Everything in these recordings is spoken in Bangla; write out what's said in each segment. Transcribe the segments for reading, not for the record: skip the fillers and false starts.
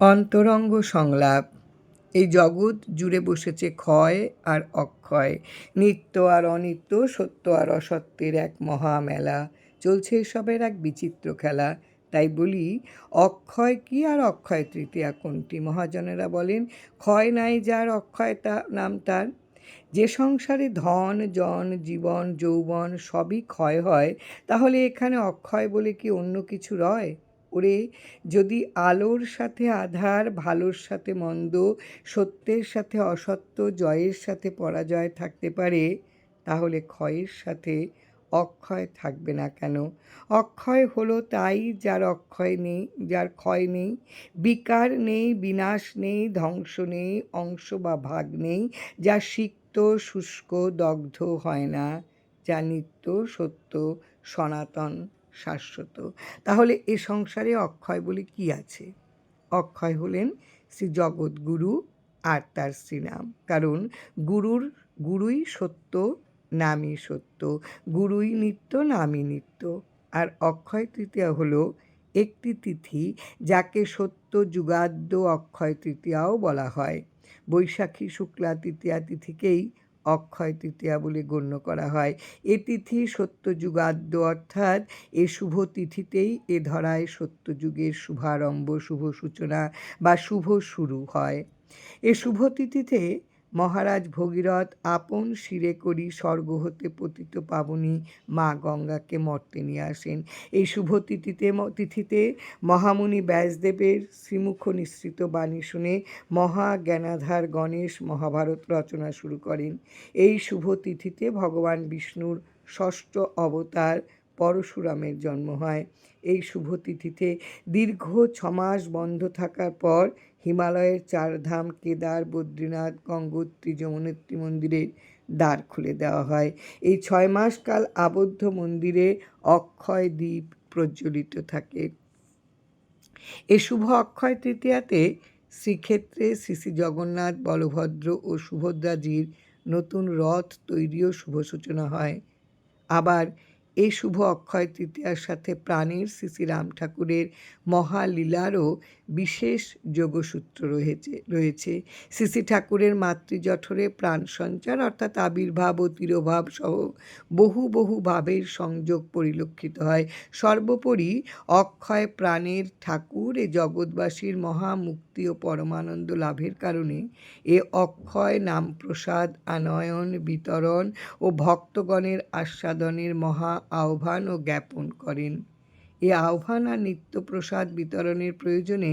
অন্তরঙ্গ সংলাপ। এই জগৎ জুড়ে বসেছে ক্ষয় আর অক্ষয়, নিত্য আর অনিত্য, সত্য আর অসত্যের এক মহামেলা। চলছে এসবের এক বিচিত্র খেলা। তাই বলি, অক্ষয় কি আর অক্ষয় তৃতীয়া কোনটি? মহাজনেরা বলেন, ক্ষয় নাই যার, অক্ষয় নাম তার। যে সংসারে ধন জন জীবন যৌবন সবই ক্ষয় হয়, তাহলে এখানে অক্ষয় বলে কি অন্য কিছু রয়? ওরে, যদি আলোর সাথে আঁধার, ভালোর সাথে মন্দ, সত্যের সাথে অসত্য, জয়ের সাথে পরাজয় থাকতে পারে, তাহলে ক্ষয়ের সাথে অক্ষয় থাকবে না কেন? অক্ষয় হলো তাই যার অক্ষয় নেই, যার ক্ষয় নেই, বিকার নেই, বিনাশ নেই, ধ্বংস নেই, অংশ বা ভাগ নেই, যা সিক্ত শুষ্ক দগ্ধ হয় না, যা নিত্য সত্য সনাতন শাশ্বত। তাহলে এ সংসারে অক্ষয় বলে কি আছে? অক্ষয় হলেন শ্রী জগৎগুরু আর তার শ্রীনাম। কারণ গুরুই সত্য, নামই সত্য, গুরুই নিত্য, নামই নিত্য। আর অক্ষয় তৃতীয়া হলো একটি তিথি, যাকে সত্য যুগাদ্য অক্ষয় তৃতীয়াও বলা হয়। বৈশাখী শুক্লা তৃতীয়া তিথিকেই অক্ষয় তৃতীয়া বলে গণ্য করা হয়। এ তিথি সত্য যুগাদ্য, অর্থাৎ এ শুভ তিথিতেই এ ধরায় সত্যযুগের শুভারম্ভ, শুভ সূচনা বা শুভ শুরু হয়। এ শুভ তিথিতে মহারাজ ভগীরথ আপন শিরে করি স্বর্গ হতে পতিত পাবনী মা গঙ্গাকে মর্তে নিয়ে আসেন। এই শুভ তিথিতে মহামুনি ব্যাসদেবের শ্রীমুখ নিঃসৃত বাণী শুনে মহাজ্ঞানাধার গণেশ মহাভারত রচনা শুরু করেন। এই শুভ তিথিতে ভগবান বিষ্ণুর ষষ্ঠ অবতার পরশুরামের জন্ম হয়। এই শুভ তিথিতে দীর্ঘ 6 মাস বন্ধ থাকার পর হিমালয়ের 4 ধাম কেদার, বদ্রীনাথ, গঙ্গোত্রী, যমুনোত্রী মন্দিরের দ্বার খুলে দেওয়া হয়। এই 6 মাস কাল আবদ্ধ মন্দিরে অক্ষয় দ্বীপ প্রজ্বলিত থাকে। এই শুভ অক্ষয় তৃতীয়াতে শ্রীক্ষেত্রে শ্রী শ্রী জগন্নাথ, বলভদ্র ও সুভদ্রাজির নতুন রথ তৈরিও শুভ সূচনা হয়। আবার এই শুভ অক্ষয় তৃতীয়ার সাথে প্রাণের শ্রী শ্রী রাম ঠাকুরের মহালীলারও বিশেষ যোগসূত্র রয়েছে। শ্রী শ্রী ঠাকুরের মাতৃজঠরে প্রাণ সঞ্চার অর্থাৎ আবির্ভাব ও তিরোভাব সহ বহু বহু ভাবের সংযোগ পরিলক্ষিত হয়। সর্বোপরি অক্ষয় প্রাণের ঠাকুর এ জগৎবাসীর মহামুক্তি ও পরমানন্দ লাভের কারণে এ অক্ষয় নাম প্রসাদ আনয়ন, বিতরণ ও ভক্তগণের আস্বাদনের মহা আহ্বান ও জ্ঞাপন করেন। এ আহ্বান আর নিত্যপ্রসাদ বিতরণের প্রয়োজনে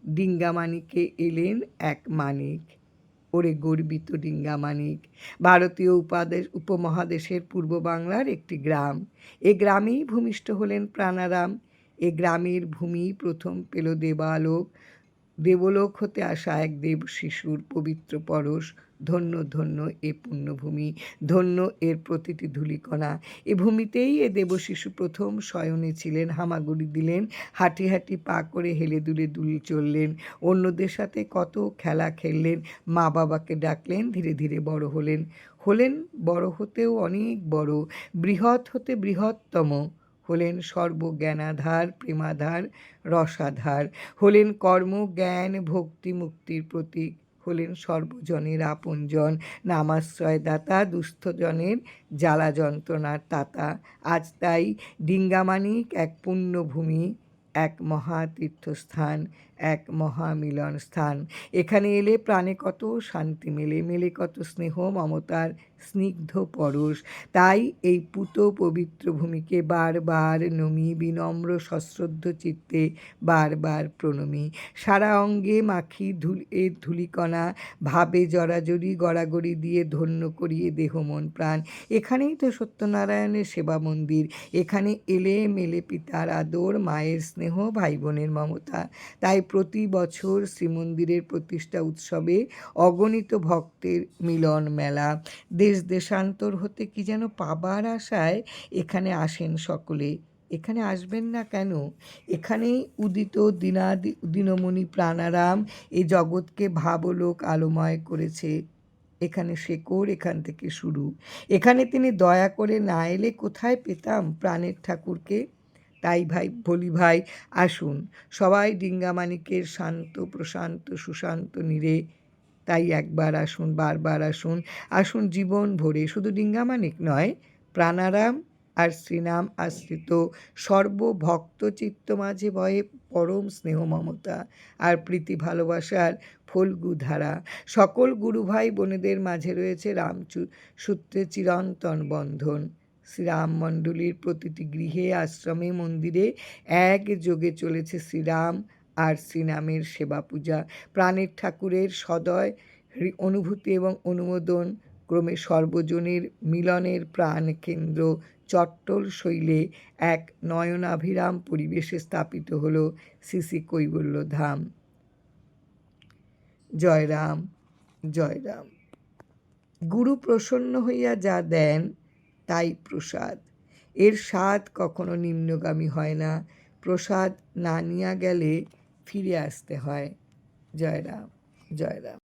ডিঙ্গামানিকে এলেন এক মানিক। ওরে গর্বিত ডিঙ্গামানিক! ভারতীয় উপমহাদেশের পূর্ব বাংলার একটি গ্রাম। এ গ্রামেই ভূমিষ্ঠ হলেন প্রাণারাম। এ গ্রামের ভূমি প্রথম পেল দেবলোক হতে আসা এক দেব শিশুর পবিত্র পরশ। ধন্য ধন্য এ পুণ্যভূমি, ধন্য এর প্রতিটি ধূলিকণা। এ ভূমিতেই এ দেবশিশু প্রথম শয়নে ছিলেন, হামাগুড়ি দিলেন, হাঁটি হাঁটি পা করে হেলে দুলে চললেন, অন্যদের সাথে কত খেলা খেললেন, মা বাবাকে ডাকলেন, ধীরে ধীরে বড় হলেন। বড় হতেও অনেক বড়, বৃহৎ হতে বৃহত্তম। হলেন সর্বজ্ঞানাধার, প্রেমাধার, রসাধার। হলেন কর্ম, জ্ঞান, ভক্তি, মুক্তির প্রতীক। হলেন সর্বজনের আপনজন, নামাশ্রয়দাতা, দুস্থজনের জ্বালা যন্ত্রণার তাতা। আজ তাই ডিঙ্গামানিক এক পুণ্যভূমি, এক মহাতীর্থস্থান, এক মহামিলন স্থান। এখানে এলে প্রাণে কত শান্তি মেলে কত স্নেহ মমতার স্নিগ্ধ পরশ। তাই এই পুত পবিত্র ভূমিকে বারবার নমি, বিনম্র সশ্রদ্ধ চিত্তে বারবার প্রণমি। সারা অঙ্গে মাখি এর ধূলিকণা, ভাবে জরাজরি গড়াগড়ি দিয়ে ধন্য করিয়ে দেহ মন প্রাণ। এখানেই তো সত্যনারায়ণের সেবা মন্দির। এখানে এলে মেলে পিতার আদর, মায়ের স্নেহ, ভাই বোনের মমতা। তাই প্রতি বছর শ্রীমন্দিরের প্রতিষ্ঠা উৎসবে অগণিত ভক্তের মিলন মেলা। দেশ দেশান্তর হতে কি যেন পাবার আশায় এখানে আসেন সকলে। এখানে আসবেন না কেন? এখানেই উদিত দীনমণি প্রাণারাম এই জগৎকে ভাবলোক আলোময় করেছে। এখানে শেকড়, এখান থেকে শুরু। এখানে তিনি দয়া করে না এলে কোথায় পেতাম প্রাণের ঠাকুরকে? তাই ভাই বলি ভাই আসুন, সবাই ডিঙ্গামানিকের শান্ত প্রশান্ত সুশান্ত নীড়ে। তাই একবার আসুন, বারবার আসুন, আসুন জীবন ভরে। শুধু ডিঙ্গামানিক নয়, প্রাণারাম আর শ্রীনাম আশ্রিত সর্বভক্ত চিত্ত মাঝে বয়ে পরম স্নেহ মমতা আর প্রীতি ভালোবাসার ফল্গু ধারা। সকল গুরু ভাই বোনেদের মাঝে রয়েছে সূত্রে চিরন্তন বন্ধন। শ্রীরাম মণ্ডলীর প্রতিটি গৃহে, আশ্রমে, মন্দিরে একযোগে চলেছে শ্রীরাম আর শ্রীনামের সেবা পূজা। প্রাণের ঠাকুরের সদয় অনুভূতি এবং অনুমোদন ক্রমে সর্বজনের মিলনের প্রাণ কেন্দ্র চট্টল শৈলে এক নয়নাভিরাম পরিবেশে স্থাপিত হল শ্রী শ্রী কৈবল্য ধাম। জয় রাম, জয় রাম। গুরু প্রসন্ন হইয়া যা দেন তাই প্রসাদ। এর স্বাদ কখনো নিম্নগামী হয় না। প্রসাদ না নিয়া গেলে ফিরে আসতে হয়। জয় রাম, জয় রাম।